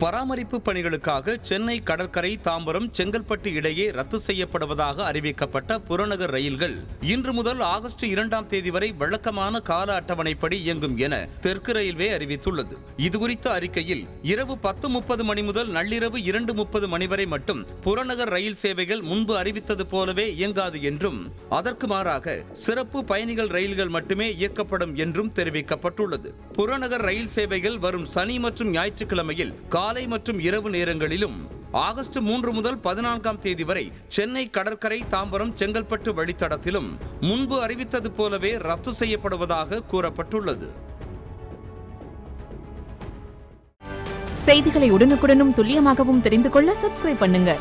பராமரிப்பு பணிகளுக்காக சென்னை கடற்கரை தாம்பரம் செங்கல்பட்டு இடையே ரத்து செய்யப்படுவதாக அறிவிக்கப்பட்ட புறநகர் ரயில்கள் இன்று முதல் ஆகஸ்ட் 2ஆம் தேதி வரை வழக்கமான கால அட்டவணைப்படி இயங்கும் என தெற்கு ரயில்வே அறிவித்துள்ளது. இதுகுறித்த அறிக்கையில் இரவு 10:30 மணி முதல் நள்ளிரவு 2:30 மணி வரை மட்டும் புறநகர் ரயில் சேவைகள் முன்பு அறிவித்தது போலவே இயங்காது என்றும், அதற்கு மாறாக சிறப்பு பயணிகள் ரயில்கள் மட்டுமே இயக்கப்படும் என்றும் தெரிவிக்கப்பட்டுள்ளது. புறநகர் ரயில் சேவைகள் வரும் சனி மற்றும் ஞாயிற்றுக்கிழமையில் காலை மற்றும் இரவு நேரங்களிலும், ஆகஸ்ட் 3 முதல் 14ஆம் தேதி வரை சென்னை கடற்கரை தாம்பரம் செங்கல்பட்டு வழித்தடத்திலும் முன்பு அறிவித்தது போலவே ரத்து செய்யப்படுவதாக கூறப்பட்டுள்ளது. செய்திகளை உடனுக்குடனும் துல்லியமாகவும் தெரிந்து கொள்ள சப்ஸ்கிரைப் பண்ணுங்க.